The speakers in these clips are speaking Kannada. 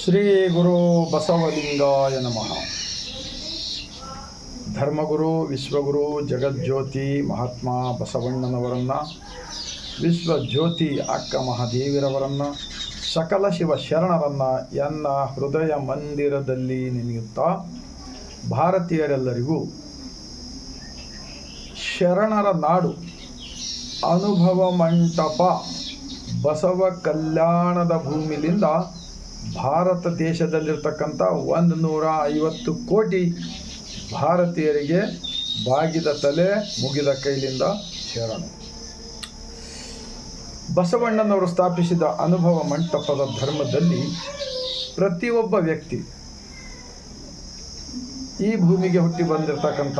ಶ್ರೀ ಗುರು ಬಸವಲಿಂಗಾಯ ನಮಃ. ಧರ್ಮಗುರು, ವಿಶ್ವಗುರು, ಜಗಜ್ಯೋತಿ ಮಹಾತ್ಮ ಬಸವಣ್ಣನವರನ್ನು, ವಿಶ್ವಜ್ಯೋತಿ ಅಕ್ಕ ಮಹಾದೇವಿರವರನ್ನು, ಸಕಲ ಶಿವ ಶರಣರನ್ನು ಎನ್ನ ಹೃದಯ ಮಂದಿರದಲ್ಲಿ ನೆನೆಯುತ್ತಾ ಭಾರತೀಯರೆಲ್ಲರಿಗೂ ಶರಣರ ನಾಡು ಅನುಭವ ಮಂಟಪ ಬಸವ ಕಲ್ಯಾಣದ ಭೂಮಿಲಿಂದ ಭಾರತ ದೇಶದಲ್ಲಿರ್ತಕ್ಕಂಥ 150 ಕೋಟಿ ಭಾರತೀಯರಿಗೆ ಬಾಗಿದ ತಲೆ ಮುಗಿದ ಕೈಲಿಂದ ಶರಣ. ಬಸವಣ್ಣನವರು ಸ್ಥಾಪಿಸಿದ ಅನುಭವ ಮಂಟಪದ ಧರ್ಮದಲ್ಲಿ ಪ್ರತಿಯೊಬ್ಬ ವ್ಯಕ್ತಿ ಈ ಭೂಮಿಗೆ ಹುಟ್ಟಿ ಬಂದಿರತಕ್ಕಂಥ,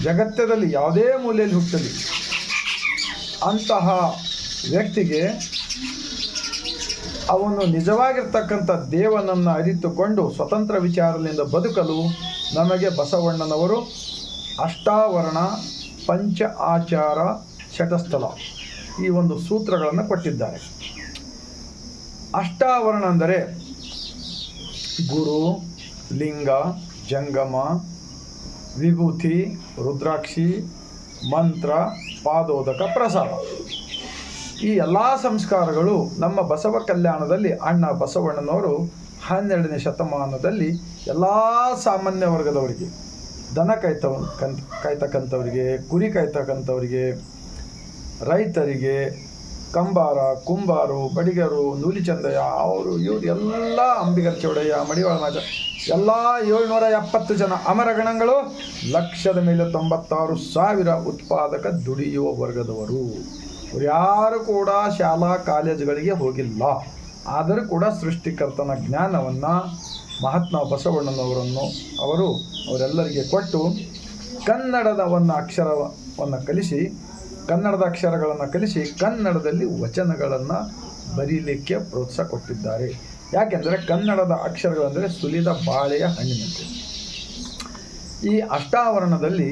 ಜಗತ್ತದಲ್ಲಿ ಯಾವುದೇ ಮೂಲೆಯಲ್ಲಿ ಹುಟ್ಟಲಿ ಅಂತಹ ವ್ಯಕ್ತಿಗೆ ಅವನು ನಿಜವಾಗಿರ್ತಕ್ಕಂಥ ದೇವನನ್ನು ಅರಿತುಕೊಂಡು ಸ್ವತಂತ್ರ ವಿಚಾರದಿಂದ ಬದುಕಲು ನಮಗೆ ಬಸವಣ್ಣನವರು ಅಷ್ಟಾವರಣ, ಪಂಚ ಆಚಾರ, ಶಟಸ್ಥಲ ಈ ಒಂದು ಸೂತ್ರಗಳನ್ನು ಕೊಟ್ಟಿದ್ದಾರೆ. ಅಷ್ಟಾವರಣ ಅಂದರೆ ಗುರು, ಲಿಂಗ, ಜಂಗಮ, ವಿಭೂತಿ, ರುದ್ರಾಕ್ಷಿ, ಮಂತ್ರ, ಪಾದೋದಕ, ಪ್ರಸಾದ. ಈ ಎಲ್ಲ ಸಂಸ್ಕಾರಗಳು ನಮ್ಮ ಬಸವ ಕಲ್ಯಾಣದಲ್ಲಿ ಅಣ್ಣ ಬಸವಣ್ಣನವರು 12ನೇ ಶತಮಾನದಲ್ಲಿ ಎಲ್ಲ ಸಾಮಾನ್ಯ ವರ್ಗದವರಿಗೆ, ದನ ಕಾಯ್ತಕ್ಕಂಥವರಿಗೆ, ಕುರಿ ಕಾಯ್ತಕ್ಕಂಥವರಿಗೆ, ರೈತರಿಗೆ, ಕಂಬಾರ, ಕುಂಬಾರು, ಬಡಿಗರು, ನೂಲಿಚಂದಯ್ಯ, ಇವರು ಎಲ್ಲ ಅಂಬಿಗರ ಚೌಡಯ್ಯ, ಮಡಿವಾಳ ಮಾಜ ಎಲ್ಲ 770 ಜನ ಅಮರಗಣಗಳು, ಲಕ್ಷದ ಮೇಲೆ 96,000 ಉತ್ಪಾದಕ ದುಡಿಯುವ ವರ್ಗದವರು. ಅವ್ರು ಯಾರು ಕೂಡ ಶಾಲಾ ಕಾಲೇಜುಗಳಿಗೆ ಹೋಗಿಲ್ಲ. ಆದರೂ ಕೂಡ ಸೃಷ್ಟಿಕರ್ತನ ಜ್ಞಾನವನ್ನು ಮಹಾತ್ಮ ಬಸವಣ್ಣನವರನ್ನು ಅವರೆಲ್ಲರಿಗೆ ಕೊಟ್ಟು ಕನ್ನಡದ ಅಕ್ಷರವನ್ನು ಕಲಿಸಿ, ಕನ್ನಡದ ಅಕ್ಷರಗಳನ್ನು ಕಲಿಸಿ ಕನ್ನಡದಲ್ಲಿ ವಚನಗಳನ್ನು ಬರೀಲಿಕ್ಕೆ ಪ್ರೋತ್ಸಾಹ ಕೊಟ್ಟಿದ್ದಾರೆ. ಯಾಕೆಂದರೆ ಕನ್ನಡದ ಅಕ್ಷರಗಳೆಂದರೆ ಸುಲಿದ ಬಾಳೆಯ ಹಣ್ಣಿನಂತೆ. ಈ ಅಷ್ಟಾವರಣದಲ್ಲಿ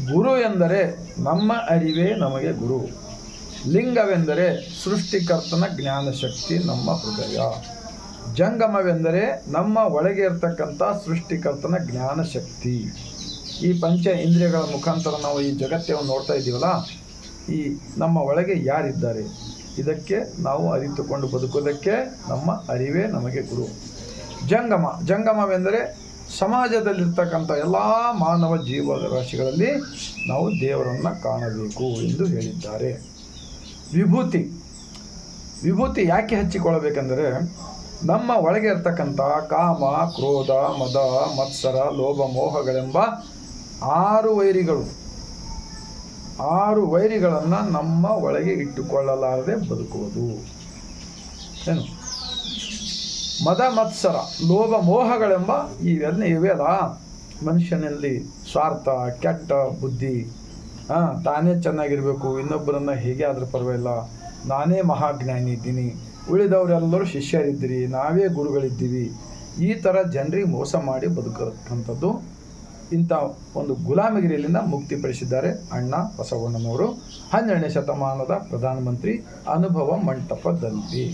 ಗುರು ಎಂದರೆ ನಮ್ಮ ಅರಿವೇ ನಮಗೆ ಗುರು, ಲಿಂಗವೆಂದರೆ ಸೃಷ್ಟಿಕರ್ತನ ಜ್ಞಾನಶಕ್ತಿ ನಮ್ಮ ಹೃದಯ, ಜಂಗಮವೆಂದರೆ ನಮ್ಮ ಒಳಗೆ ಇರತಕ್ಕಂಥ ಸೃಷ್ಟಿಕರ್ತನ ಜ್ಞಾನಶಕ್ತಿ. ಈ ಪಂಚ ಇಂದ್ರಿಯಗಳ ಮುಖಾಂತರ ನಾವು ಈ ಜಗತ್ತನ್ನು ನೋಡ್ತಾ ಇದ್ದೀವಲ್ಲ, ಈ ನಮ್ಮ ಒಳಗೆ ಯಾರಿದ್ದಾರೆ ಇದಕ್ಕೆ ನಾವು ಅರಿತುಕೊಂಡು ಬದುಕೋದಕ್ಕೆ ನಮ್ಮ ಅರಿವೇ ನಮಗೆ ಗುರು. ಜಂಗಮವೆಂದರೆ ಸಮಾಜದಲ್ಲಿರ್ತಕ್ಕಂಥ ಎಲ್ಲ ಮಾನವ ಜೀವರಾಶಿಗಳಲ್ಲಿ ನಾವು ದೇವರನ್ನು ಕಾಣಬೇಕು ಎಂದು ಹೇಳಿದ್ದಾರೆ. ವಿಭೂತಿ ಯಾಕೆ ಹಚ್ಚಿಕೊಳ್ಳಬೇಕೆಂದರೆ ನಮ್ಮ ಒಳಗೆ ಇರ್ತಕ್ಕಂಥ ಕಾಮ, ಕ್ರೋಧ, ಮದ, ಮತ್ಸರ, ಲೋಭ, ಮೋಹಗಳೆಂಬ 6 ವೈರಿಗಳನ್ನು ನಮ್ಮ ಒಳಗೆ ಇಟ್ಟುಕೊಳ್ಳಲಾರದೆ ಬದುಕುವುದು. ಏನು ಮದ, ಮತ್ಸರ, ಲೋಭ, ಮೋಹಗಳೆಂಬ ಇವೆಲ್ಲ ಮನುಷ್ಯನಲ್ಲಿ ಸ್ವಾರ್ಥ, ಕೆಟ್ಟ ಬುದ್ಧಿ, ತಾನೇ ಚೆನ್ನಾಗಿರಬೇಕು, ಇನ್ನೊಬ್ಬರನ್ನು ಹೇಗೆ ಆದರೂ ಪರವಾಗಿಲ್ಲ, ನಾನೇ ಮಹಾಜ್ಞಾನಿ ಇದ್ದೀನಿ, ಉಳಿದವರೆಲ್ಲರೂ ಶಿಷ್ಯರಿದ್ದೀರಿ, ನಾವೇ ಗುರುಗಳಿದ್ದೀವಿ, ಈ ಥರ ಜನರಿಗೆ ಮೋಸ ಮಾಡಿ ಬದುಕತಕ್ಕಂಥದ್ದು. ಇಂಥ ಒಂದು ಗುಲಾಮಗಿರಿಯಲ್ಲಿಂದ ಮುಕ್ತಿಪಡಿಸಿದ್ದಾರೆ ಅಣ್ಣ ಬಸವಣ್ಣನವರು 12ನೇ ಶತಮಾನದ ಪ್ರಧಾನಮಂತ್ರಿ ಅನುಭವ ಮಂಟಪದಲ್ಲಿ.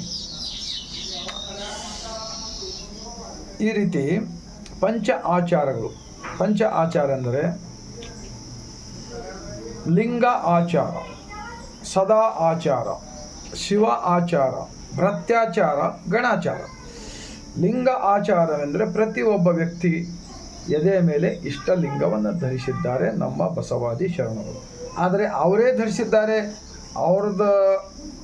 ಈ ರೀತಿ ಪಂಚ ಆಚಾರ ಅಂದರೆ ಲಿಂಗ ಆಚಾರ, ಸದಾ ಆಚಾರ, ಶಿವ ಆಚಾರ, ಭೃತ್ಯಾಚಾರ, ಗಣಾಚಾರ. ಲಿಂಗ ಆಚಾರವೆಂದರೆ ಪ್ರತಿಯೊಬ್ಬ ವ್ಯಕ್ತಿ ಎದೆಯ ಮೇಲೆ ಇಷ್ಟಲಿಂಗವನ್ನು ಧರಿಸಿದ್ದಾರೆ ನಮ್ಮ ಬಸವಾದಿ ಶರಣರು. ಆದರೆ ಅವರೇ ಧರಿಸಿದ್ದಾರೆ, ಅವ್ರದ್ದು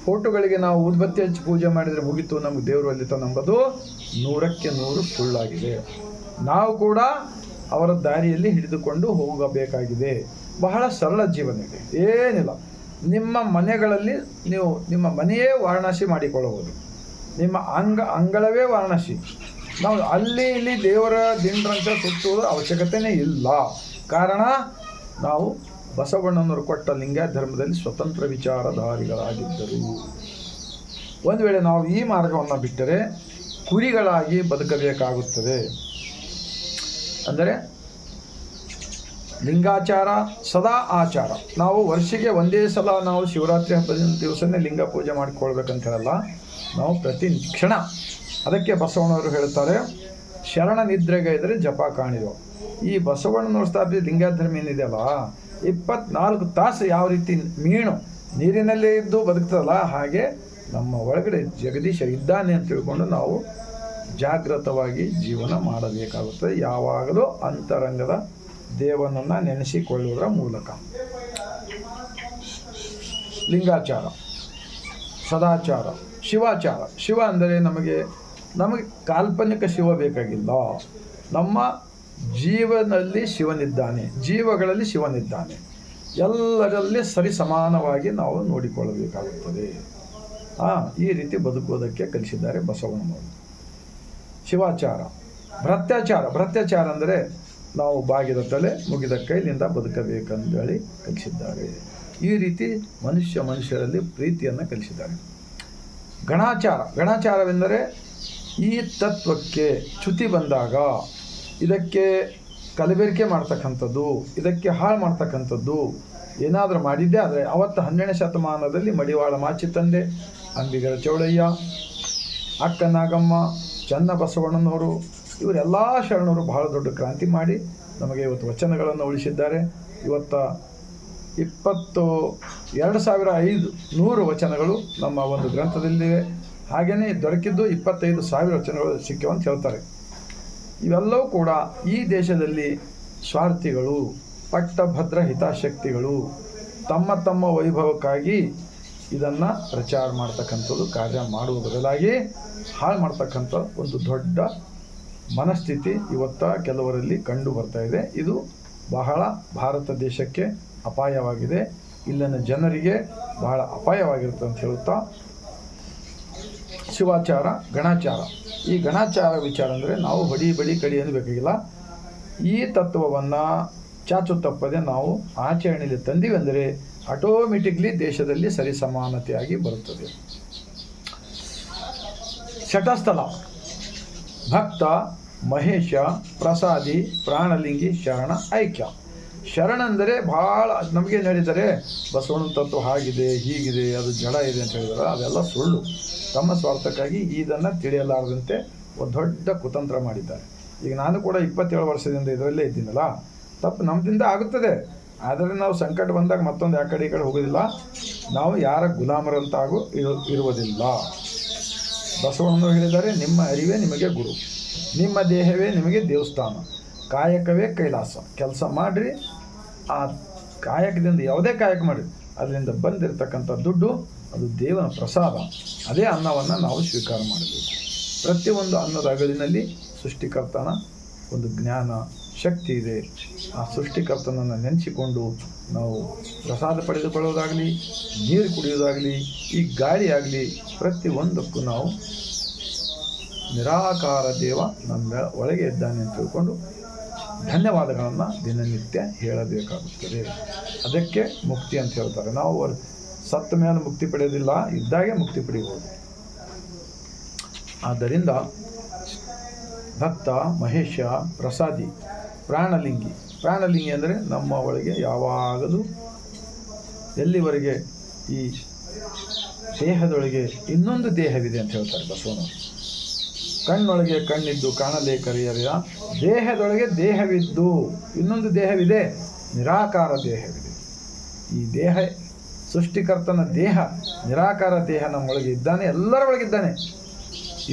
ಫೋಟೋಗಳಿಗೆ ನಾವು ಊದುಬತ್ತಿ ಹಚ್ಚಿ ಪೂಜೆ ಮಾಡಿದರೆ ಮುಗಿತು, ನಮಗೆ ದೇವರು ಅಲ್ಲಿತ ನಂಬೋದು 100ಕ್ಕೆ 100 ಸುಳ್ಳಾಗಿದೆ. ನಾವು ಕೂಡ ಅವರ ದಾರಿಯಲ್ಲಿ ಹಿಡಿದುಕೊಂಡು ಹೋಗಬೇಕಾಗಿದೆ. ಬಹಳ ಸರಳ ಜೀವನ ಇದೆ, ಏನಿಲ್ಲ. ನಿಮ್ಮ ಮನೆಗಳಲ್ಲಿ ನೀವು ನಿಮ್ಮ ಮನೆಯೇ ವಾರಣಾಸಿ ಮಾಡಿಕೊಳ್ಳಬಹುದು, ನಿಮ್ಮ ಅಂಗಳವೇ ವಾರಣಾಸಿ. ನಾವು ಅಲ್ಲಿ ಇಲ್ಲಿ ದೇವರ ದಿಂಡ್ರಂತ ಸುತ್ತುವುದು ಅವಶ್ಯಕತೆಯೇ ಇಲ್ಲ. ಕಾರಣ ನಾವು ಬಸವಣ್ಣನವರು ಕೊಟ್ಟ ಲಿಂಗ ಧರ್ಮದಲ್ಲಿ ಸ್ವತಂತ್ರ ವಿಚಾರಧಾರಿಗಳಾಗಿದ್ದರು. ಒಂದು ವೇಳೆ ನಾವು ಈ ಮಾರ್ಗವನ್ನು ಬಿಟ್ಟರೆ ಕುರಿಗಳಾಗಿ ಬದುಕಬೇಕಾಗುತ್ತದೆ. ಅಂದರೆ ಲಿಂಗಾಚಾರ, ಸದಾ ಆಚಾರ. ನಾವು ವರ್ಷಕ್ಕೆ ಒಂದೇ ಸಲ ನಾವು ಶಿವರಾತ್ರಿ ಹಬ್ಬದ ದಿವಸನೇ ಲಿಂಗ ಪೂಜೆ ಮಾಡಿಕೊಳ್ಬೇಕಂತ ಹೇಳಲ್ಲ. ನಾವು ಪ್ರತಿ ಕ್ಷಣ ಅದಕ್ಕೆ ಬಸವಣ್ಣವರು ಹೇಳ್ತಾರೆ, ಶರಣ ನಿದ್ರೆಗೈದರೆ ಜಪ ಕಾಣಿರೋ. ಈ ಬಸವಣ್ಣನವರು ಸ್ಥಾಪಿಸಿದ ಲಿಂಗಾಧರ್ಮ ಏನಿದೆಯಲ್ಲ, 24 ತಾಸು ಯಾವ ರೀತಿ ಮೀನು ನೀರಿನಲ್ಲೇ ಇದ್ದು ಬದುಕ್ತದಲ್ಲ, ಹಾಗೆ ನಮ್ಮ ಒಳಗಡೆ ಜಗದೀಶ ಇದ್ದಾನೆ ಅಂತ ತಿಳ್ಕೊಂಡು ನಾವು ಜಾಗೃತವಾಗಿ ಜೀವನ ಮಾಡಬೇಕಾಗುತ್ತದೆ. ಯಾವಾಗಲೂ ಅಂತರಂಗದ ದೇವನನ್ನು ನೆನೆಸಿಕೊಳ್ಳುವುದರ ಮೂಲಕ. ಲಿಂಗಾಚಾರ, ಸದಾಚಾರ, ಶಿವಾಚಾರ. ಶಿವ ಅಂದರೆ ನಮಗೆ ಕಾಲ್ಪನಿಕ ಶಿವ ಬೇಕಾಗಿಲ್ಲ. ನಮ್ಮ ಜೀವನಲ್ಲಿ ಶಿವನಿದ್ದಾನೆ, ಜೀವಗಳಲ್ಲಿ ಶಿವನಿದ್ದಾನೆ. ಎಲ್ಲರಲ್ಲಿ ಸರಿ ಸಮಾನವಾಗಿ ನಾವು ನೋಡಿಕೊಳ್ಳಬೇಕಾಗುತ್ತದೆ. ಈ ರೀತಿ ಬದುಕುವುದಕ್ಕೆ ಕಲಿಸಿದ್ದಾರೆ ಬಸವಣ್ಣನವರು. ಶಿವಾಚಾರ. ಭ್ರತ್ಯಾಚಾರ ಅಂದರೆ ನಾವು ಬಾಗಿದ ತಲೆ ಮುಗಿದ ಕೈಲಿಂದ ಬದುಕಬೇಕಂದೇಳಿ ಕಲಿಸಿದ್ದಾರೆ. ಈ ರೀತಿ ಮನುಷ್ಯರಲ್ಲಿ ಪ್ರೀತಿಯನ್ನು ಕಲಿಸಿದ್ದಾರೆ. ಗಣಾಚಾರವೆಂದರೆ ಈ ತತ್ವಕ್ಕೆ ಚ್ಯುತಿ ಬಂದಾಗ ಇದಕ್ಕೆ ಕಲಬೆರಕೆ ಮಾಡ್ತಕ್ಕಂಥದ್ದು, ಇದಕ್ಕೆ ಹಾಳು ಮಾಡ್ತಕ್ಕಂಥದ್ದು ಏನಾದರೂ ಮಾಡಿದ್ದೇ ಆದರೆ ಅವತ್ತು 12ನೇ ಶತಮಾನದಲ್ಲಿ ಮಡಿವಾಳ ಮಾಚಿತಂದೆ, ಅಂಬಿಗರ ಚೌಡಯ್ಯ, ಅಕ್ಕ ನಾಗಮ್ಮ, ಚನ್ನ ಬಸವಣ್ಣನವರು, ಇವರೆಲ್ಲ ಶರಣರು ಬಹಳ ದೊಡ್ಡ ಕ್ರಾಂತಿ ಮಾಡಿ ನಮಗೆ ಇವತ್ತು ವಚನಗಳನ್ನು ಉಳಿಸಿದ್ದಾರೆ. ಇವತ್ತು 22,500 ವಚನಗಳು ನಮ್ಮ ಒಂದು ಗ್ರಂಥದಲ್ಲಿವೆ. ಹಾಗೆಯೇ ದೊರಕಿದ್ದು 25,000 ವಚನಗಳು ಸಿಕ್ಕಿವೆ ಅಂತ ಹೇಳ್ತಾರೆ. ಇವೆಲ್ಲವೂ ಕೂಡ ಈ ದೇಶದಲ್ಲಿ ಸ್ವಾರ್ಥಿಗಳು, ಪಟ್ಟಭದ್ರ ಹಿತಾಸಕ್ತಿಗಳು ತಮ್ಮ ವೈಭವಕ್ಕಾಗಿ ಇದನ್ನು ಪ್ರಚಾರ ಮಾಡ್ತಕ್ಕಂಥದ್ದು, ಕಾರ್ಯ ಮಾಡುವ ಬದಲಾಗಿ ಹಾಳು ಮಾಡ್ತಕ್ಕಂಥ ಒಂದು ದೊಡ್ಡ ಮನಸ್ಥಿತಿ ಇವತ್ತು ಕೆಲವರಲ್ಲಿ ಕಂಡು ಬರ್ತಾ ಇದೆ. ಇದು ಬಹಳ ಭಾರತ ದೇಶಕ್ಕೆ ಅಪಾಯವಾಗಿದೆ, ಇಲ್ಲಿನ ಜನರಿಗೆ ಬಹಳ ಅಪಾಯವಾಗಿರುತ್ತೆ ಅಂತ ಹೇಳುತ್ತಾ, ಶಿವಾಚಾರ, ಗಣಾಚಾರ. ಈ ಗಣಾಚಾರ ವಿಚಾರ ಅಂದರೆ ನಾವು ಹೊಡಿ ಬಡಿ ಕಡಿ ಬೇಕಾಗಿಲ್ಲ. ಈ ತತ್ವವನ್ನು ಚಾಚು ತಪ್ಪದೆ ನಾವು ಆಚರಣೆಯಲ್ಲಿ ತಂದಿವೆಂದರೆ ಆಟೋಮೆಟಿಕ್ಲಿ ದೇಶದಲ್ಲಿ ಸರಿಸಮಾನತೆಯಾಗಿ ಬರುತ್ತದೆ. ಶಟಸ್ಥಲ. ಭಕ್ತ, ಮಹೇಶ, ಪ್ರಸಾದಿ, ಪ್ರಾಣಲಿಂಗಿ, ಶರಣ, ಐಕ್ಯ. ಶರಣ ಅಂದರೆ ಭಾಳ ನಮಗೆ ಹೇಳಿದರೆ ಬಸವಣ್ಣ ತತ್ವ ಹಾಗಿದೆ, ಹೀಗಿದೆ, ಅದು ಜಡ ಇದೆ ಅಂತ ಹೇಳಿದರೆ ಅದೆಲ್ಲ ಸುಳ್ಳು. ತಮ್ಮ ಸ್ವಾರ್ಥಕ್ಕಾಗಿ ಇದನ್ನು ತಿಳಿಯಲಾರದಂತೆ ಒಂದು ದೊಡ್ಡ ಕುತಂತ್ರ ಮಾಡಿದ್ದಾರೆ. ಈಗ ನಾನು ಕೂಡ 27 ವರ್ಷದಿಂದ ಇದರಲ್ಲೇ ಇದ್ದೀನಲ್ಲ, ತಪ್ಪು ನಮ್ಮದಿಂದ ಆಗುತ್ತದೆ. ಆದರೆ ನಾವು ಸಂಕಟ ಬಂದಾಗ ಮತ್ತೊಂದು ಆ ಕಡೆ ಈ ಕಡೆ ಹೋಗೋದಿಲ್ಲ. ನಾವು ಯಾರ ಗುಲಾಮರಂತಾಗೂ ಇರುವುದಿಲ್ಲ. ಬಸವಣ್ಣನವರು ಹೇಳಿದ್ದಾರೆ, ನಿಮ್ಮ ಅರಿವೇ ನಿಮಗೆ ಗುರು, ನಿಮ್ಮ ದೇಹವೇ ನಿಮಗೆ ದೇವಸ್ಥಾನ, ಕಾಯಕವೇ ಕೈಲಾಸ. ಕೆಲಸ ಮಾಡಿರಿ, ಆ ಕಾಯಕದಿಂದ ಯಾವುದೇ ಕಾಯಕ ಮಾಡಿರಿ, ಅದರಿಂದ ಬಂದಿರತಕ್ಕಂಥ ದುಡ್ಡು ಅದು ದೇವನ ಪ್ರಸಾದ. ಅದೇ ಅನ್ನವನ್ನು ನಾವು ಸ್ವೀಕಾರ ಮಾಡಬೇಕು. ಪ್ರತಿಯೊಂದು ಅನ್ನದ ಅಗಲಿನಲ್ಲಿ ಸೃಷ್ಟಿಕರ್ತನ ಒಂದು ಜ್ಞಾನ ಶಕ್ತಿ ಇದೆ. ಆ ಸೃಷ್ಟಿಕರ್ತನನ್ನು ನೆನೆಸಿಕೊಂಡು ನಾವು ಪ್ರಸಾದ ಪಡೆದುಕೊಳ್ಳೋದಾಗಲಿ, ನೀರು ಕುಡಿಯೋದಾಗಲಿ, ಈ ಗಾಳಿ ಆಗಲಿ, ಪ್ರತಿಯೊಂದಕ್ಕೂ ನಾವು ನಿರಾಕಾರ ದೇವ ನಮ್ಮ ಒಳಗೆ ಇದ್ದಾನೆ ಅಂತ ತಿಳ್ಕೊಂಡು ಧನ್ಯವಾದಗಳನ್ನು ದಿನನಿತ್ಯ ಹೇಳಬೇಕಾಗುತ್ತದೆ. ಅದಕ್ಕೆ ಮುಕ್ತಿ ಅಂತ ಹೇಳ್ತಾರೆ. ನಾವು ಸತ್ತ ಮೇಲೆ ಮುಕ್ತಿ ಪಡೆಯೋದಿಲ್ಲ, ಇದ್ದಾಗೆ ಮುಕ್ತಿ ಪಡೆಯಬಹುದು. ಆದ್ದರಿಂದ ಭಕ್ತ, ಮಹೇಶ, ಪ್ರಸಾದಿ, ಪ್ರಾಣಲಿಂಗಿ. ಪ್ರಾಣಲಿಂಗಿ ಅಂದರೆ ನಮ್ಮ ಒಳಗೆ ಯಾವಾಗಲೂ ಎಲ್ಲಿವರೆಗೆ ಈ ದೇಹದೊಳಗೆ ಇನ್ನೊಂದು ದೇಹವಿದೆ ಅಂತ ಹೇಳ್ತಾರೆ ಬಸವಣ್ಣವರು. ಕಣ್ಣೊಳಗೆ ಕಣ್ಣಿದ್ದು ಕಾಣಲೇ ಕರೆಯರಿಯ, ದೇಹದೊಳಗೆ ದೇಹವಿದ್ದು ಇನ್ನೊಂದು ದೇಹವಿದೆ, ನಿರಾಕಾರ ದೇಹವಿದೆ. ಈ ದೇಹ ಸೃಷ್ಟಿಕರ್ತನ ದೇಹ, ನಿರಾಕಾರ ದೇಹ ನಮ್ಮೊಳಗೆ ಇದ್ದಾನೆ, ಎಲ್ಲರ ಒಳಗಿದ್ದಾನೆ.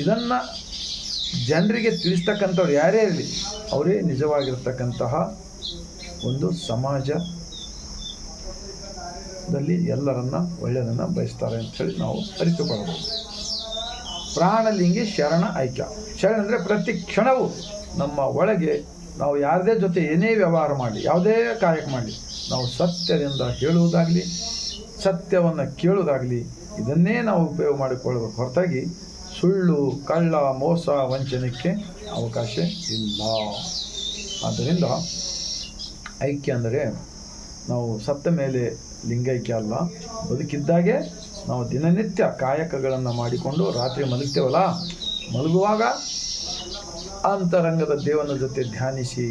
ಇದನ್ನು ಜನರಿಗೆ ತಿಳಿಸ್ತಕ್ಕಂಥವ್ರು ಯಾರೇ ಇರಲಿ, ಅವರೇ ನಿಜವಾಗಿರ್ತಕ್ಕಂತಹ ಒಂದು ಸಮಾಜದಲ್ಲಿ ಎಲ್ಲರನ್ನ ಒಳ್ಳೆಯದನ್ನು ಬಯಸ್ತಾರೆ ಅಂಥೇಳಿ ನಾವು ಅರಿತುಕೊಳ್ಳಬಹುದು. ಪ್ರಾಣಲಿಂಗಿ, ಶರಣ, ಐಕ್ಯ. ಶರಣ ಅಂದರೆ ಪ್ರತಿ ಕ್ಷಣವೂ ನಮ್ಮ ಒಳಗೆ ನಾವು ಯಾರದೇ ಜೊತೆ ಏನೇ ವ್ಯವಹಾರ ಮಾಡಲಿ, ಯಾವುದೇ ಕಾಯಕ ಮಾಡಲಿ, ನಾವು ಸತ್ಯದಿಂದ ಹೇಳುವುದಾಗಲಿ, ಸತ್ಯವನ್ನು ಕೇಳುವುದಾಗಲಿ, ಇದನ್ನೇ ನಾವು ಉಪಯೋಗ ಮಾಡಿಕೊಳ್ಳಬೇಕು. ಹೊರತಾಗಿ ಸುಳ್ಳು, ಕಳ್ಳ, ಮೋಸ, ವಂಚನೆಗೆ ಅವಕಾಶ ಇಲ್ಲ. ಆದ್ದರಿಂದ ಐಕ್ಯ ಅಂದರೆ ನಾವು ಸತ್ತ ಮೇಲೆ ಲಿಂಗೈಕ್ಯ ಅಲ್ಲ, ಬದುಕಿದ್ದಾಗೆ ನಾವು ದಿನನಿತ್ಯ ಕಾಯಕಗಳನ್ನು ಮಾಡಿಕೊಂಡು ರಾತ್ರಿ ಮಲಗ್ತೇವಲ್ಲ, ಮಲಗುವಾಗ ಅಂತರಂಗದ ದೇವನ ಜೊತೆ ಧ್ಯಾನಿಸಿ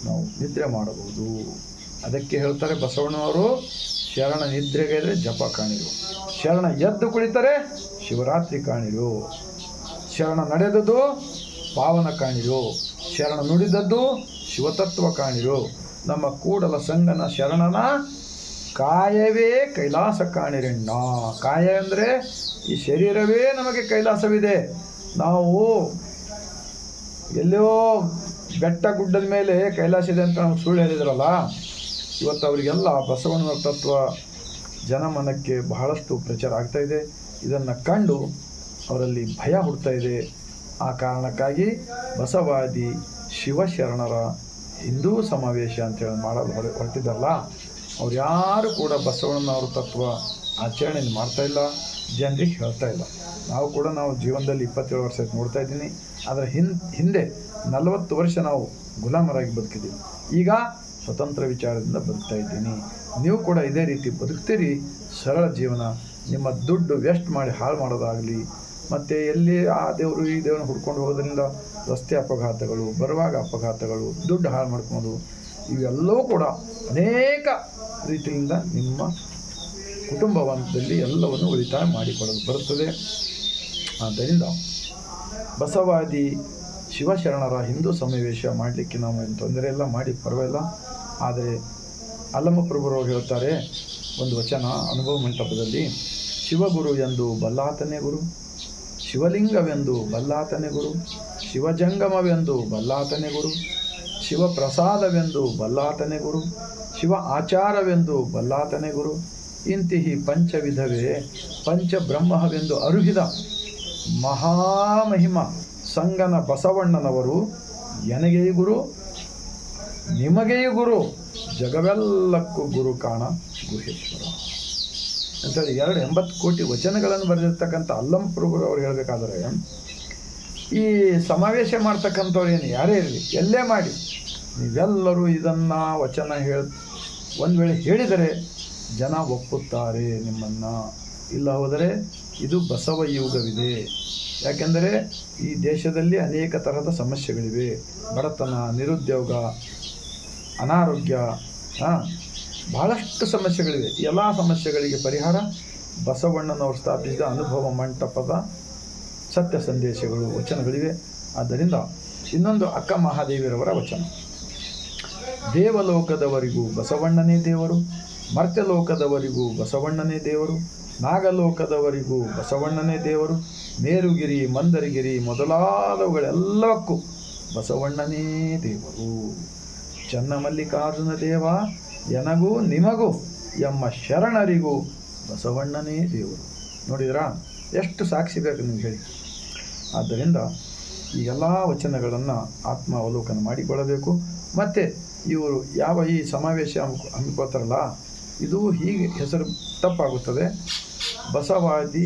ನಾವು ನಿದ್ರೆ ಮಾಡಬಹುದು. ಅದಕ್ಕೆ ಹೇಳ್ತಾರೆ ಬಸವಣ್ಣವರು, ಶರಣ ನಿದ್ರೆಗೈದರೆ ಜಪ ಕಾಣಿರು, ಶರಣ ಎದ್ದು ಕುಳಿತರೆ ಶಿವರಾತ್ರಿ ಕಾಣಿರು. ಶರಣ ನಡೆದದ್ದು ಪಾವನ ಕಾಣಿರೋ, ಶರಣ ನುಡಿದದ್ದು ಶಿವತತ್ವ ಕಾಣಿರೋ. ನಮ್ಮ ಕೂಡಲ ಸಂಗನ ಶರಣನ ಕಾಯವೇ ಕೈಲಾಸ ಕಾಣಿರಣ್ಣ. ಕಾಯ ಅಂದರೆ ಈ ಶರೀರವೇ ನಮಗೆ ಕೈಲಾಸವಿದೆ. ನಾವು ಎಲ್ಲೋ ಬೆಟ್ಟ ಗುಡ್ಡದ ಮೇಲೆ ಕೈಲಾಸ ಇದೆ ಅಂತ ನಮ್ಗೆ ಸುಳ್ಳು ಹೇಳಿದ್ರಲ್ಲ, ಇವತ್ತು ಅವರಿಗೆಲ್ಲ ಬಸವಣ್ಣನ ತತ್ವ ಜನಮನಕ್ಕೆ ಬಹಳಷ್ಟು ಪ್ರಚಾರ ಆಗ್ತಾಯಿದೆ. ಇದನ್ನು ಕಂಡು ಅವರಲ್ಲಿ ಭಯ ಹುಡ್ತಾ ಇದೆ. ಆ ಕಾರಣಕ್ಕಾಗಿ ಬಸವಾದಿ ಶಿವಶರಣರ ಹಿಂದೂ ಸಮಾವೇಶ ಅಂತೇಳಿ ಮಾಡಲು ಹೊರಟಿದ್ದಾರಲ್ಲ, ಅವ್ರು ಯಾರು ಕೂಡ ಬಸವಣ್ಣನವ್ರ ತತ್ವ ಆಚರಣೆ ಮಾಡ್ತಾಯಿಲ್ಲ, ಜನರಿಗೆ ಹೇಳ್ತಾ ಇಲ್ಲ. ನಾವು ಜೀವನದಲ್ಲಿ 27 ವರ್ಷ ಆಯ್ತು ನೋಡ್ತಾ ಇದ್ದೀನಿ. ಆದರೆ ಹಿಂದೆ 40 ವರ್ಷ ನಾವು ಗುಲಾಮರಾಗಿ ಬದುಕಿದ್ದೀವಿ. ಈಗ ಸ್ವತಂತ್ರ ವಿಚಾರದಿಂದ ಬದುಕ್ತಾ ಇದ್ದೀನಿ. ನೀವು ಕೂಡ ಇದೇ ರೀತಿ ಬದುಕ್ತೀರಿ. ಸರಳ ಜೀವನ. ನಿಮ್ಮ ದುಡ್ಡು ವೇಸ್ಟ್ ಮಾಡಿ ಹಾಳು ಮಾಡೋದಾಗಲಿ, ಮತ್ತು ಎಲ್ಲಿ ಆ ದೇವರು ಈ ದೇವ್ರನ್ನ ಹುಡ್ಕೊಂಡು ಹೋಗೋದ್ರಿಂದ ರಸ್ತೆ ಅಪಘಾತಗಳು, ಬರುವಾಗ ಅಪಘಾತಗಳು, ದುಡ್ಡು ಹಾಳು ಮಾಡ್ಕೊಂಡು, ಇವೆಲ್ಲವೂ ಕೂಡ ಅನೇಕ ರೀತಿಯಿಂದ ನಿಮ್ಮ ಕುಟುಂಬದಲ್ಲಿ ಎಲ್ಲವನ್ನು ಉಳಿತಾಯ ಮಾಡಿಕೊಳ್ಳಲು ಬರುತ್ತದೆ. ಆದ್ದರಿಂದ ಬಸವಾದಿ ಶಿವಶರಣರ ಹಿಂದೂ ಸಮಾವೇಶ ಮಾಡಲಿಕ್ಕೆ ನಾವು ಏನು ತೊಂದರೆ ಇಲ್ಲ, ಮಾಡಿ ಪರವಾಗಿಲ್ಲ. ಆದರೆ ಅಲ್ಲಮಪ್ರಭುರವರು ಹೇಳ್ತಾರೆ ಒಂದು ವಚನ ಅನುಭವ ಮಂಟಪದಲ್ಲಿ, ಶಿವಗುರು ಎಂದು ಬಲ್ಲಾತನೇ ಗುರು, ಶಿವಲಿಂಗವೆಂದು ಬಲ್ಲಾತನೇ ಗುರು, ಶಿವಜಂಗಮವೆಂದು ಬಲ್ಲಾತನೇ ಗುರು, ಶಿವಪ್ರಸಾದವೆಂದು ಬಲ್ಲಾತನೇ ಗುರು, ಶಿವ ಆಚಾರವೆಂದು ಬಲ್ಲಾತನೇ ಗುರು, ಇಂತಿಹಿ ಪಂಚವಿಧವೇ ಪಂಚಬ್ರಹ್ಮವೆಂದು ಅರುಹಿದ ಮಹಾಮಹಿಮ ಸಂಗನ ಬಸವಣ್ಣನವರು ಎನಗೆಯೂ ಗುರು, ನಿಮಗೆಯೂ ಗುರು, ಜಗವೆಲ್ಲಕ್ಕೂ ಗುರು ಕಾಣ ಗುಹೇಶ್ವರ ಅಂತೇಳಿ 280 ಕೋಟಿ ವಚನಗಳನ್ನು ಬರೆದಿರ್ತಕ್ಕಂಥ ಅಲ್ಲಂಪ್ರಭುರವರು ಹೇಳಬೇಕಾದ್ರೆ, ಈ ಸಮಾವೇಶ ಮಾಡ್ತಕ್ಕಂಥವ್ರು ಏನು ಯಾರೇ ಇರಲಿ, ಎಲ್ಲೇ ಮಾಡಿ, ನೀವೆಲ್ಲರೂ ಇದನ್ನು ವಚನ ಒಂದು ವೇಳೆ ಹೇಳಿದರೆ ಜನ ಒಪ್ಪುತ್ತಾರೆ ನಿಮ್ಮನ್ನು. ಇಲ್ಲ ಹೋದರೆ ಇದು ಬಸವ ಯುಗವಿದೆ. ಯಾಕೆಂದರೆ ಈ ದೇಶದಲ್ಲಿ ಅನೇಕ ತರಹದ ಸಮಸ್ಯೆಗಳಿವೆ. ಬಡತನ, ನಿರುದ್ಯೋಗ, ಅನಾರೋಗ್ಯ, ಬಹಳಷ್ಟು ಸಮಸ್ಯೆಗಳಿವೆ. ಎಲ್ಲ ಸಮಸ್ಯೆಗಳಿಗೆ ಪರಿಹಾರ ಬಸವಣ್ಣನವರು ಸ್ಥಾಪಿಸಿದ ಅನುಭವ ಮಂಟಪದ ಸತ್ಯ ಸಂದೇಶಗಳು, ವಚನಗಳಿವೆ. ಆದ್ದರಿಂದ ಇನ್ನೊಂದು ಅಕ್ಕ ಮಹಾದೇವಿಯರವರ ವಚನ, ದೇವಲೋಕದವರಿಗೂ ಬಸವಣ್ಣನೇ ದೇವರು, ಮರ್ತ್ಯಲೋಕದವರಿಗೂ ಬಸವಣ್ಣನೇ ದೇವರು, ನಾಗಲೋಕದವರಿಗೂ ಬಸವಣ್ಣನೇ ದೇವರು, ಮೇರುಗಿರಿ, ಮಂದರಗಿರಿ ಮೊದಲಾದವುಗಳೆಲ್ಲವಕ್ಕೂ ಬಸವಣ್ಣನೇ ದೇವರು. ಚನ್ನಮಲ್ಲಿಕಾರ್ಜುನ ದೇವ ಎನಗೂ ನಿಮಗೂ ಎಮ್ಮ ಶರಣರಿಗೂ ಬಸವಣ್ಣನೇ ದೇವರು. ನೋಡಿದ್ರಾ, ಎಷ್ಟು ಸಾಕ್ಷಿ ಬೇಕು ನಿಮ್ಗೆ ಹೇಳಿ. ಆದ್ದರಿಂದ ಈ ಎಲ್ಲ ವಚನಗಳನ್ನು ಆತ್ಮ ಅವಲೋಕನ ಮಾಡಿಕೊಳ್ಳಬೇಕು. ಮತ್ತು ಇವರು ಈ ಸಮಾವೇಶ ಹಮ್ಮಿಕೊಳ್ತಾರಲ್ಲ, ಇದು ಹೀಗೆ ಹೆಸರು ತಪ್ಪಾಗುತ್ತದೆ. ಬಸವಾದಿ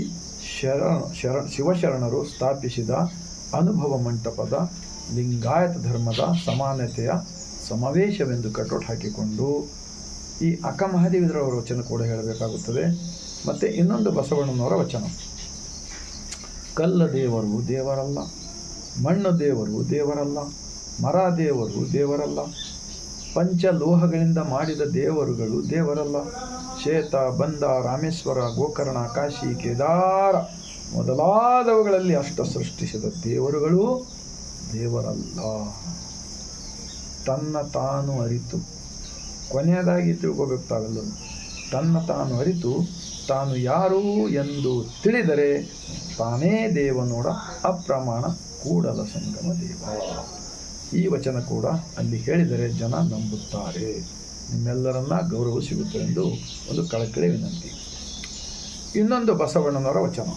ಶಿವಶರಣರು ಸ್ಥಾಪಿಸಿದ ಅನುಭವ ಮಂಟಪದ ಲಿಂಗಾಯತ ಧರ್ಮದ ಸಮಾನತೆಯ ಸಮಾವೇಶವೆಂದು ಕಟೌಟ್ ಹಾಕಿಕೊಂಡು ಈ ಅಕ್ಕ ಮಹಾದೇವಿರವರ ವಚನ ಕೂಡ ಹೇಳಬೇಕಾಗುತ್ತದೆ. ಮತ್ತು ಇನ್ನೊಂದು ಬಸವಣ್ಣನವರ ವಚನ, ಕಲ್ಲ ದೇವರು ದೇವರಲ್ಲ, ಮಣ್ಣು ದೇವರು ದೇವರಲ್ಲ, ಮರ ದೇವರು ದೇವರಲ್ಲ, ಪಂಚಲೋಹಗಳಿಂದ ಮಾಡಿದ ದೇವರುಗಳು ದೇವರಲ್ಲ, ಶ್ವೇತ, ಬಂದ, ರಾಮೇಶ್ವರ, ಗೋಕರ್ಣ, ಕಾಶಿ, ಕೇದಾರ ಮೊದಲಾದವುಗಳಲ್ಲಿ ಅಷ್ಟ ಸೃಷ್ಟಿಸಿದ ದೇವರುಗಳು ದೇವರಲ್ಲ. ತನ್ನ ತಾನು ಅರಿತು, ಕೊನೆಯದಾಗಿ ತಿಳ್ಕೋಬೇಕು ತಾವೆಲ್ಲರೂ, ತನ್ನ ತಾನು ಅರಿತು ತಾನು ಯಾರು ಎಂದು ತಿಳಿದರೆ ತಾನೇ ದೇವನೋಡ ಅಪ್ರಮಾಣ ಕೂಡಲ ಸಂಗಮ ದೇವ. ಈ ವಚನ ಕೂಡ ಅಲ್ಲಿ ಹೇಳಿದರೆ ಜನ ನಂಬುತ್ತಾರೆ. ನಿಮ್ಮೆಲ್ಲರನ್ನ ಗೌರವ ಸಿಗುತ್ತೆ ಎಂದು ಒಂದು ಕಳಕಳಿ ವಿನಂತಿ. ಇನ್ನೊಂದು ಬಸವಣ್ಣನವರ ವಚನ,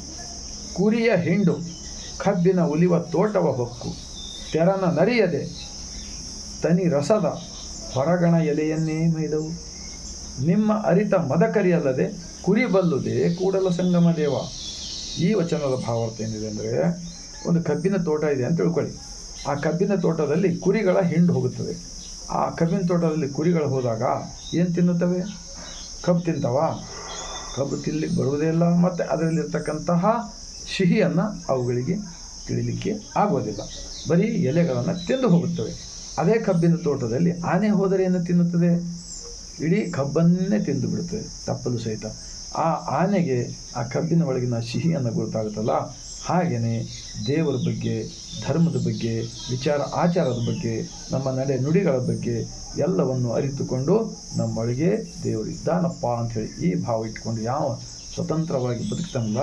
ಕುರಿಯ ಹಿಂಡು ಕಬ್ಬಿನ ಉಲಿವ ತೋಟವ ಹೊಕ್ಕು, ತೆರನ ನರಿಯದೆ ತನಿ ರಸದ ಹೊರಗಣ ಎಲೆಯನ್ನೇ ಮೈದವು, ನಿಮ್ಮ ಅರಿತ ಮದಕರಿಯಲ್ಲದೆ ಕುರಿ ಬಲ್ಲುದೇ ಕೂಡಲ ಸಂಗಮ ದೇವ. ಈ ವಚನದ ಭಾವಾರ್ಥ ಏನಿದೆ ಅಂದರೆ, ಒಂದು ಕಬ್ಬಿನ ತೋಟ ಇದೆ ಅಂತ ತಿಳ್ಕೊಳ್ಳಿ. ಆ ಕಬ್ಬಿನ ತೋಟದಲ್ಲಿ ಕುರಿಗಳ ಹಿಂಡು ಹೋಗುತ್ತದೆ. ಆ ಕಬ್ಬಿನ ತೋಟದಲ್ಲಿ ಕುರಿಗಳು ಹೋದಾಗ ಏನು ತಿನ್ನುತ್ತವೆ? ಕಬ್ಬು ತಿಂತವ? ಕಬ್ಬು ತಿನ್ನಲಿಕ್ಕೆ ಬರುವುದೇ ಇಲ್ಲ. ಮತ್ತು ಅದರಲ್ಲಿರ್ತಕ್ಕಂತಹ ಸಿಹಿಯನ್ನು ಅವುಗಳಿಗೆ ತಿಳಿಲಿಕ್ಕೆ ಆಗೋದಿಲ್ಲ. ಬರೀ ಎಲೆಗಳನ್ನು ತಿಂದು ಹೋಗುತ್ತವೆ. ಅದೇ ಕಬ್ಬಿನ ತೋಟದಲ್ಲಿ ಆನೆ ಹೋದರೆ ಏನು ತಿನ್ನುತ್ತದೆ? ಇಡೀ ಕಬ್ಬನ್ನೇ ತಿಂದು ಬಿಡುತ್ತದೆ, ತಪ್ಪಲು ಸಹಿತ. ಆ ಆನೆಗೆ ಆ ಕಬ್ಬಿನ ಒಳಗಿನ ಸಿಹಿಯನ್ನು ಗೊತ್ತಾಗುತ್ತಲ್ಲ, ಹಾಗೆಯೇ ದೇವರ ಬಗ್ಗೆ, ಧರ್ಮದ ಬಗ್ಗೆ, ವಿಚಾರ ಆಚಾರದ ಬಗ್ಗೆ, ನಮ್ಮ ನಡೆ ನುಡಿಗಳ ಬಗ್ಗೆ ಎಲ್ಲವನ್ನು ಅರಿತುಕೊಂಡು ನಮ್ಮೊಳಗೆ ದೇವರು ಇದ್ದಾನಪ್ಪ ಅಂಥೇಳಿ ಈ ಭಾವ ಇಟ್ಕೊಂಡು ಯಾವ ಸ್ವತಂತ್ರವಾಗಿ ಬದುಕ್ತಾನಲ್ಲ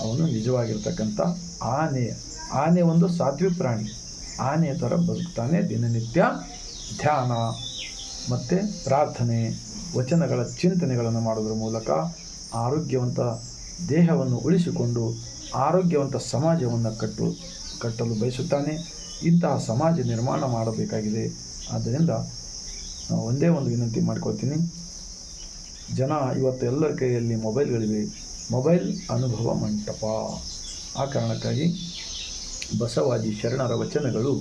ಅವನು ನಿಜವಾಗಿರ್ತಕ್ಕಂಥ ಆನೆ ಒಂದು ಸಾತ್ವಿಕ ಪ್ರಾಣಿ. ಆನೆ ಥರ ಬದುಕ್ತಾನೆ. ದಿನನಿತ್ಯ ಧ್ಯಾನ ಮತ್ತು ಪ್ರಾರ್ಥನೆ, ವಚನಗಳ ಚಿಂತನೆಗಳನ್ನು ಮಾಡೋದ್ರ ಮೂಲಕ ಆರೋಗ್ಯವಂತ ದೇಹವನ್ನು ಉಳಿಸಿಕೊಂಡು ಆರೋಗ್ಯವಂತ ಸಮಾಜವನ್ನು ಕಟ್ಟಲು ಬಯಸುತ್ತಾನೆ. ಇಂತಹ ಸಮಾಜ ನಿರ್ಮಾಣ ಮಾಡಬೇಕಾಗಿದೆ. ಆದ್ದರಿಂದ ನಾವು ಒಂದೇ ಒಂದು ವಿನಂತಿ ಮಾಡ್ಕೊಳ್ತೀನಿ. ಜನ ಇವತ್ತು ಎಲ್ಲರ ಕೈಯಲ್ಲಿ ಮೊಬೈಲ್ಗಳಿವೆ. ಮೊಬೈಲ್ ಅನುಭವ ಮಂಟಪ. ಆ ಕಾರಣಕ್ಕಾಗಿ ಬಸವಾದಿ ಶರಣರ ವಚನಗಳು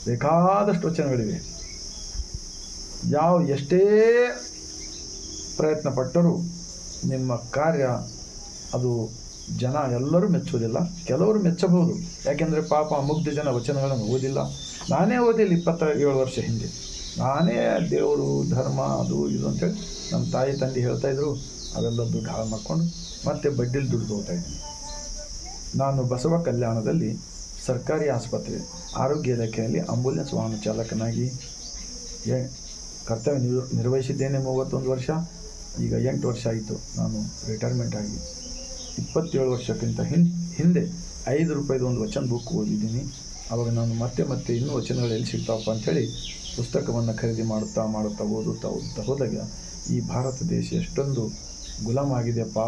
ಬೇಕಾದಷ್ಟು ವಚನಗಳಿವೆ. ಎಷ್ಟೇ ಪ್ರಯತ್ನ ಪಟ್ಟರೂ ನಿಮ್ಮ ಕಾರ್ಯ ಅದು ಜನ ಎಲ್ಲರೂ ಮೆಚ್ಚೋದಿಲ್ಲ. ಕೆಲವರು ಮೆಚ್ಚಬಹುದು. ಯಾಕೆಂದರೆ ಪಾಪ ಮುಗ್ಧ ಜನ ವಚನಗಳನ್ನು ಓದಿಲ್ಲ. ನಾನೇ ಓದಿಲ್ಲ 27 ವರ್ಷ ಹಿಂದೆ. ನಾನೇ ದೇವರು ಧರ್ಮ ಅದು ಇದು ಅಂತೇಳಿ ನಮ್ಮ ತಾಯಿ ತಂದೆ ಹೇಳ್ತಾಯಿದ್ರು. ಅವೆಲ್ಲ ದುಡ್ಡು ಹಾಳು ಮಾಡಿಕೊಂಡು ಮತ್ತೆ ಬಡ್ಡಿಲಿ ದುಡ್ಡು ತೊಗೊತಾಯಿದ್ದೀನಿ. ನಾನು ಬಸವ ಕಲ್ಯಾಣದಲ್ಲಿ ಸರ್ಕಾರಿ ಆಸ್ಪತ್ರೆ ಆರೋಗ್ಯ ಇಲಾಖೆಯಲ್ಲಿ ಆಂಬುಲೆನ್ಸ್ ವಾಹನ ಚಾಲಕನಾಗಿ ಕರ್ತವ್ಯ ನಿರ್ವಹಿಸಿದ್ದೇನೆ 31 ವರ್ಷ. ಈಗ 8 ವರ್ಷ ಆಯಿತು ನಾನು ರಿಟೈರ್ಮೆಂಟ್ ಆಗಿ. 27 ವರ್ಷಕ್ಕಿಂತ ಹಿಂದೆ 5 ರೂಪಾಯಿದು ಒಂದು ವಚನ ಬುಕ್ ಓದಿದ್ದೀನಿ. ಆವಾಗ ನಾನು ಮತ್ತೆ ಇನ್ನೂ ವಚನಗಳು ಎಲ್ಲಿ ಸಿಗ್ತಾವಪ್ಪ ಅಂಥೇಳಿ ಪುಸ್ತಕವನ್ನು ಖರೀದಿ ಮಾಡುತ್ತಾ ಓದುತ್ತಾ ಹೋದಾಗ ಈ ಭಾರತ ದೇಶ ಎಷ್ಟೊಂದು ಗುಲಾಮ ಆಗಿದೆಯಪ್ಪ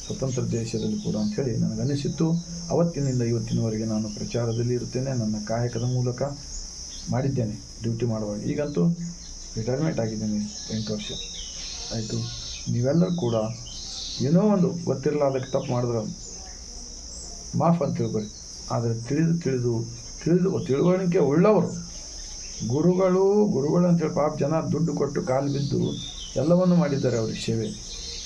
ಸ್ವತಂತ್ರ ದೇಶದಲ್ಲಿ ಕೂಡ ಅಂಥೇಳಿ ನನಗನ್ನಿಸಿತ್ತು. ಅವತ್ತಿನಿಂದ ಇವತ್ತಿನವರೆಗೆ ನಾನು ಪ್ರಚಾರದಲ್ಲಿ ಇರುತ್ತೇನೆ. ನನ್ನ ಕಾಯಕದ ಮೂಲಕ ಮಾಡಿದ್ದೇನೆ ಡ್ಯೂಟಿ ಮಾಡುವಾಗ. ಈಗಂತೂ ರಿಟೈರ್ಮೆಂಟ್ ಆಗಿದ್ದೀನಿ. 8 ವರ್ಷ ಆಯಿತು. ನೀವೆಲ್ಲರೂ ಕೂಡ ಏನೋ ಒಂದು ಗೊತ್ತಿರಲಾದಕ್ಕೆ ತಪ್ಪು ಮಾಡಿದ್ರೆ ಮಾಫ್ ಅಂತ ತಿಳ್ಕೊರಿ. ಆದರೆ ತಿಳುವಳಿಕೆ ಉಳ್ಳವರು ಗುರುಗಳು ಅಂತೇಳಿ ಪಾಪ ಜನ ದುಡ್ಡು ಕೊಟ್ಟು ಕಾಲು ಬಿದ್ದು ಎಲ್ಲವನ್ನು ಮಾಡಿದ್ದಾರೆ ಅವ್ರಿಗೆ ಸೇವೆ.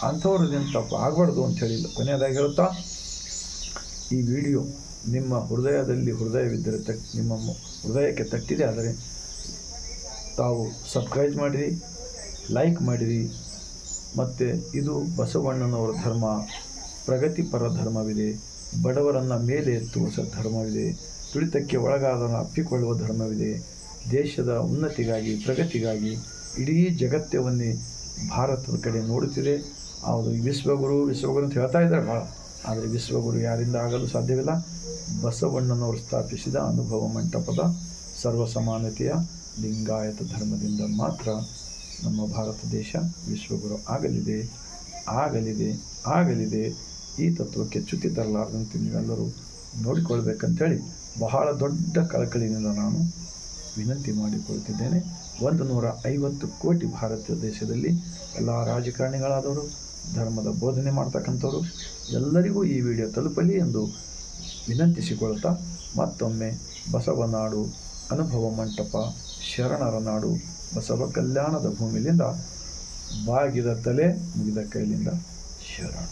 ಅಂಥವ್ರದ್ದೇನು ತಪ್ಪು ಆಗಬಾರ್ದು ಅಂಥೇಳಿ ಕೊನೆಯದಾಗಿ ಹೇಳ್ತಾ ಈ ವಿಡಿಯೋ ನಿಮ್ಮ ಹೃದಯವಿದ್ದರೆ ನಿಮ್ಮ ಹೃದಯಕ್ಕೆ ತಟ್ಟಿದೆ ಆದರೆ ತಾವು ಸಬ್ಸ್ಕ್ರೈಬ್ ಮಾಡಿರಿ, ಲೈಕ್ ಮಾಡಿರಿ. ಮತ್ತು ಇದು ಬಸವಣ್ಣನವರ ಧರ್ಮ. ಪ್ರಗತಿಪರ ಧರ್ಮವಿದೆ. ಬಡವರನ್ನು ಮೇಲೆ ಎತ್ತುವ ಧರ್ಮವಿದೆ. ತುಳಿತಕ್ಕೆ ಒಳಗಾದನ್ನು ಅಪ್ಪಿಕೊಳ್ಳುವ ಧರ್ಮವಿದೆ. ದೇಶದ ಉನ್ನತಿಗಾಗಿ, ಪ್ರಗತಿಗಾಗಿ ಇಡೀ ಜಗತ್ತವನ್ನೇ ಭಾರತದ ಕಡೆ ನೋಡುತ್ತಿದೆ. ಅವರು ವಿಶ್ವಗುರು ಅಂತ ಹೇಳ್ತಾ ಇದ್ದಾರೆ ಭಾಳ. ಆದರೆ ವಿಶ್ವಗುರು ಯಾರಿಂದ ಆಗಲು ಸಾಧ್ಯವಿಲ್ಲ. ಬಸವಣ್ಣನವರು ಸ್ಥಾಪಿಸಿದ ಅನುಭವ ಮಂಟಪದ ಸರ್ವಸಮಾನತೆಯ ಲಿಂಗಾಯತ ಧರ್ಮದಿಂದ ಮಾತ್ರ ನಮ್ಮ ಭಾರತ ದೇಶ ವಿಶ್ವಗುರು ಆಗಲಿದೆ. ಈ ತತ್ವಕ್ಕೆ ಚ್ಯುತಿ ತರಲಾರದಂತೆ ನೀವೆಲ್ಲರೂ ನೋಡಿಕೊಳ್ಬೇಕಂತೇಳಿ ಬಹಳ ದೊಡ್ಡ ಕಳಕಳಿಯಿಂದ ನಾನು ವಿನಂತಿ ಮಾಡಿಕೊಳ್ತಿದ್ದೇನೆ. 150 ಕೋಟಿ ಭಾರತ ದೇಶದಲ್ಲಿ ಎಲ್ಲ ರಾಜಕಾರಣಿಗಳಾದವರು, ಧರ್ಮದ ಬೋಧನೆ ಮಾಡ್ತಕ್ಕಂಥವ್ರು ಎಲ್ಲರಿಗೂ ಈ ವಿಡಿಯೋ ತಲುಪಲಿ ಎಂದು ವಿನಂತಿಸಿಕೊಳ್ತಾ ಮತ್ತೊಮ್ಮೆ ಬಸವನಾಡು ಅನುಭವ ಮಂಟಪ, ಶರಣರ ನಾಡು, ಬಸವ ಕಲ್ಯಾಣದ ಭೂಮಿಲಿಂದ ಬಾಗಿದ ತಲೆ ಮುಗಿದ ಕೈಲಿಂದ ಶರಣ.